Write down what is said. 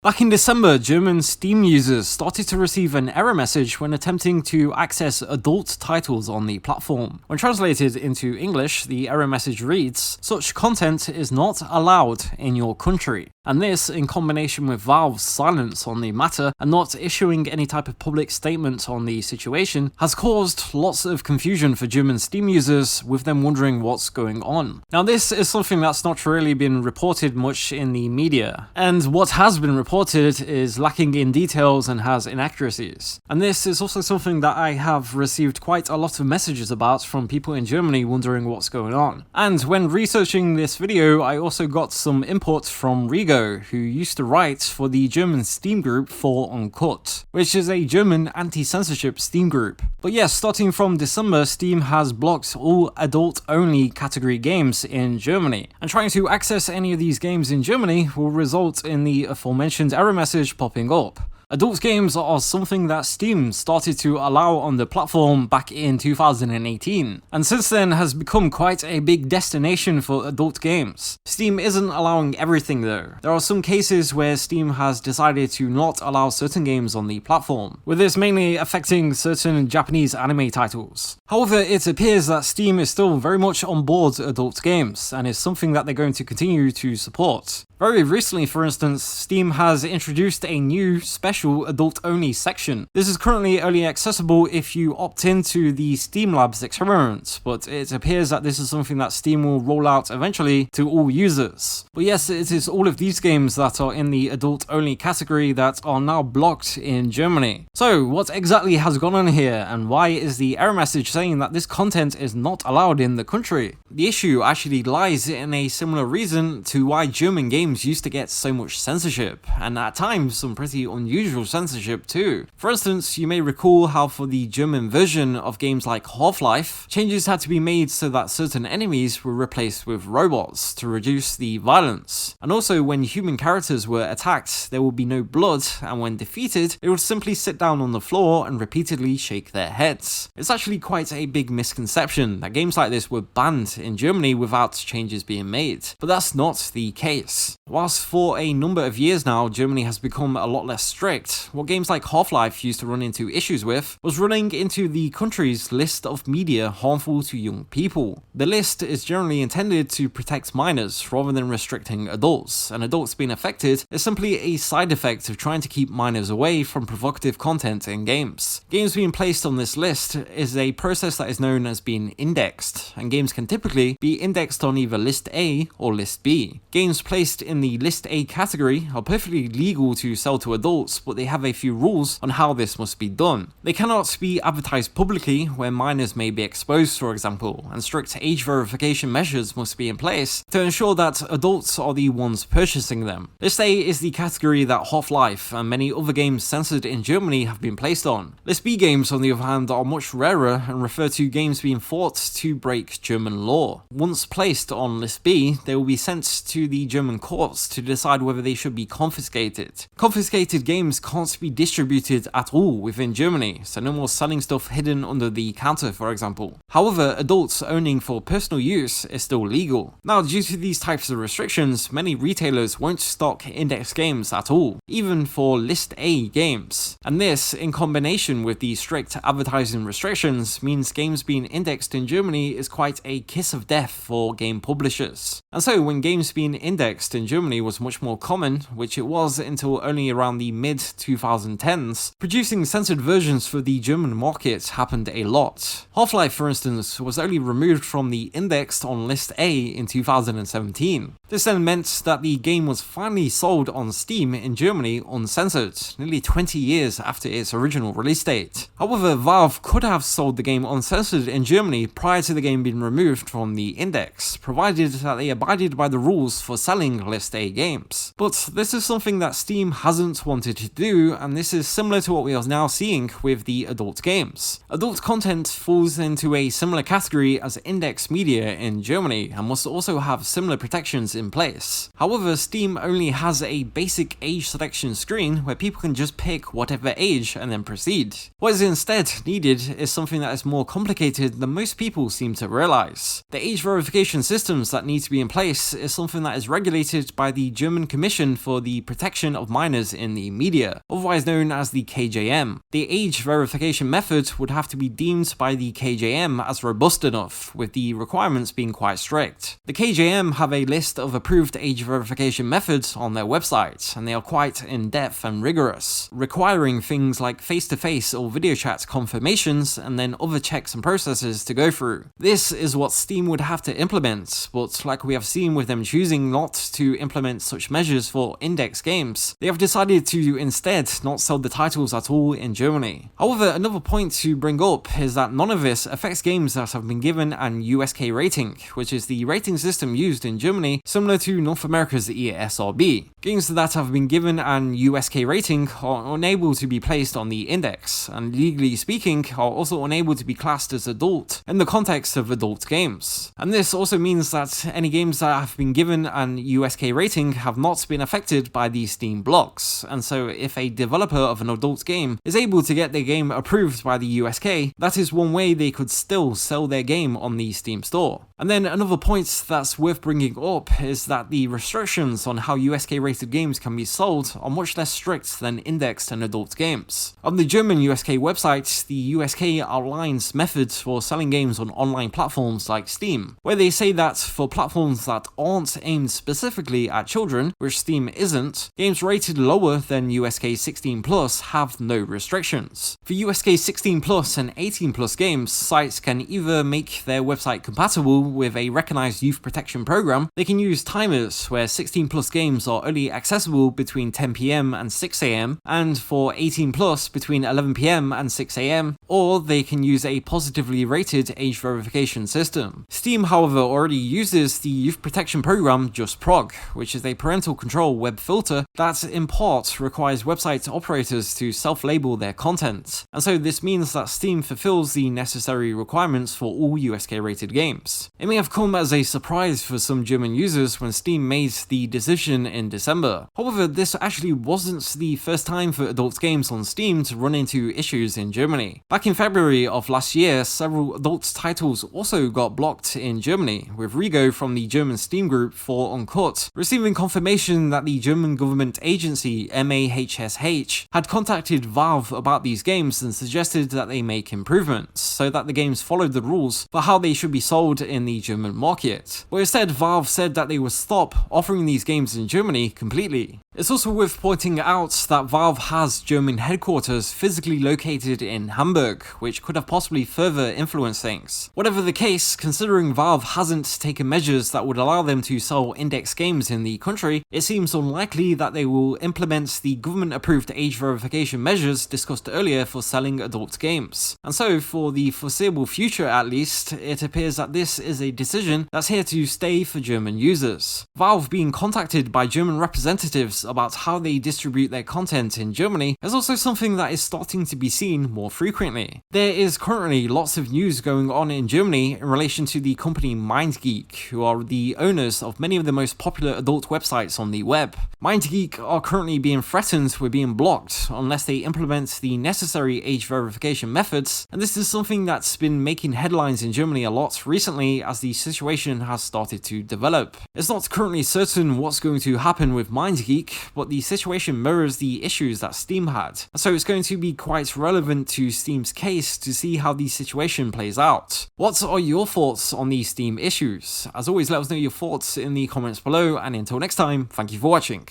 Back in December, German Steam users started to receive an error message when attempting to access adult titles on the platform. When translated into English, the error message reads, "Such content is not allowed in your country." And this, in combination with Valve's silence on the matter and not issuing any type of public statement on the situation, has caused lots of confusion for German Steam users, with them wondering what's going on. Now, this is something that's not really been reported much in the media, and what has been reported is lacking in details and has inaccuracies. And this is also something that I have received quite a lot of messages about from people in Germany wondering what's going on. And when researching this video, I also got some input from Rigo, who used to write for the German Steam group For Uncut, which is a German anti-censorship Steam group. But yes, starting from December, Steam has blocked all adult-only category games in Germany. And trying to access any of these games in Germany will result in the aforementioned error message popping up. Adult games are something that Steam started to allow on the platform back in 2018, and since then has become quite a big destination for adult games. Steam isn't allowing everything though. There are some cases where Steam has decided to not allow certain games on the platform, with this mainly affecting certain Japanese anime titles. However, it appears that Steam is still very much on board adult games, and is something that they're going to continue to support. Very recently, for instance, Steam has introduced a new special adult-only section. This is currently only accessible if you opt into the Steam Labs experiment, but it appears that this is something that Steam will roll out eventually to all users. But yes, it is all of these games that are in the adult-only category that are now blocked in Germany. So, what exactly has gone on here, and why is the error message saying that this content is not allowed in the country? The issue actually lies in a similar reason to why German games used to get so much censorship, and at times some pretty unusual censorship too. For instance, you may recall how for the German version of games like Half-Life, changes had to be made so that certain enemies were replaced with robots to reduce the violence. And also, when human characters were attacked, there would be no blood, and when defeated, they would simply sit down on the floor and repeatedly shake their heads. It's actually quite a big misconception that games like this were banned in Germany without changes being made, but that's not the case. Whilst for a number of years now, Germany has become a lot less strict, what games like Half-Life used to run into issues with was running into the country's list of media harmful to young people. The list is generally intended to protect minors rather than restricting adults, and adults being affected is simply a side effect of trying to keep minors away from provocative content in games. Games being placed on this list is a process that is known as being indexed, and games can typically be indexed on either List A or List B. Games placed in the List A category are perfectly legal to sell to adults, but they have a few rules on how this must be done. They cannot be advertised publicly where minors may be exposed, for example, and strict age verification measures must be in place to ensure that adults are the ones purchasing them. List A is the category that Half-Life and many other games censored in Germany have been placed on. List B games, on the other hand, are much rarer and refer to games being thought to break German law. Once placed on List B, they will be sent to the German courts to decide whether they should be confiscated. Confiscated games can't be distributed at all within Germany, so no more selling stuff hidden under the counter, for example. However, adults owning for personal use is still legal. Now, due to these types of restrictions, many retailers won't stock index games at all, even for List A games. And this, in combination with the strict advertising restrictions, means games being indexed in Germany is quite a kiss of death for game publishers. And so, when games being indexed in Germany was much more common, which it was until only around the mid-2010s, producing censored versions for the German market happened a lot. Half-Life, for instance, was only removed from the index on List A in 2017. This then meant that the game was finally sold on Steam in Germany uncensored, nearly 20 years after its original release date. However, Valve could have sold the game uncensored in Germany prior to the game being removed from the index, provided that they abided by the rules for selling List A games. But this is something that Steam hasn't wanted to do, and this is similar to what we are now seeing with the adult games. Adult content falls into a similar category as index media in Germany, and must also have similar protections in place. However, Steam only has a basic age selection screen where people can just pick whatever age and then proceed. What is instead needed is something that is more complicated than most people seem to realize. The age verification systems that need to be in place is something that is regulated mandated by the German Commission for the Protection of Minors in the Media, otherwise known as the KJM. The age verification method would have to be deemed by the KJM as robust enough, with the requirements being quite strict. The KJM have a list of approved age verification methods on their website, and they are quite in-depth and rigorous, requiring things like face-to-face or video chat confirmations and then other checks and processes to go through. This is what Steam would have to implement, but like we have seen with them choosing not to implement such measures for index games, they have decided to instead not sell the titles at all in Germany. However, another point to bring up is that none of this affects games that have been given an USK rating, which is the rating system used in Germany, similar to North America's ESRB. Games that have been given an USK rating are unable to be placed on the index, and legally speaking are also unable to be classed as adult in the context of adult games. And this also means that any games that have been given an USK rating have not been affected by the Steam blocks, and so if a developer of an adult game is able to get their game approved by the USK, that is one way they could still sell their game on the Steam store. And then another point that's worth bringing up is that the restrictions on how USK rated games can be sold are much less strict than indexed and adult games. On the German USK website, the USK outlines methods for selling games on online platforms like Steam, where they say that for platforms that aren't aimed specifically at children, which Steam isn't, games rated lower than USK 16 plus have no restrictions. For USK 16 plus and 18 plus games, sites can either make their website compatible with a recognized youth protection program, they can use timers where 16 plus games are only accessible between 10 PM and 6 AM, and for 18 plus between 11 PM and 6 AM, or they can use a positively rated age verification system. Steam, however, already uses the youth protection program JustProg, which is a parental control web filter that in part requires website operators to self-label their content, and so this means that Steam fulfills the necessary requirements for all USK rated games. It may have come as a surprise for some German users when Steam made the decision in December. However, this actually wasn't the first time for adult games on Steam to run into issues in Germany. Back in February of last year, several adult titles also got blocked in Germany, with Rigo from the German Steam group for Uncut receiving confirmation that the German government agency MAHSH had contacted Valve about these games and suggested that they make improvements, so that the games followed the rules for how they should be sold in the German market. But instead, Valve said that they would stop offering these games in Germany completely. It's also worth pointing out that Valve has German headquarters physically located in Hamburg, which could have possibly further influenced things. Whatever the case, considering Valve hasn't taken measures that would allow them to sell index games in the country, it seems unlikely that they will implement the government-approved age verification measures discussed earlier for selling adult games. And so, for the foreseeable future at least, it appears that this is a decision that's here to stay for German users. Valve being contacted by German representatives about how they distribute their content in Germany is also something that is starting to be seen more frequently. There is currently lots of news going on in Germany in relation to the company MindGeek, who are the owners of many of the most popular adult websites on the web. MindGeek are currently being threatened with being blocked unless they implement the necessary age verification methods, and this is something that's been making headlines in Germany a lot recently as the situation has started to develop. It's not currently certain what's going to happen with MindGeek, but the situation mirrors the issues that Steam had, and so it's going to be quite relevant to Steam's case to see how the situation plays out. What are your thoughts on these Steam issues? As always, let us know your thoughts in the comments below, and until next time, thank you for watching.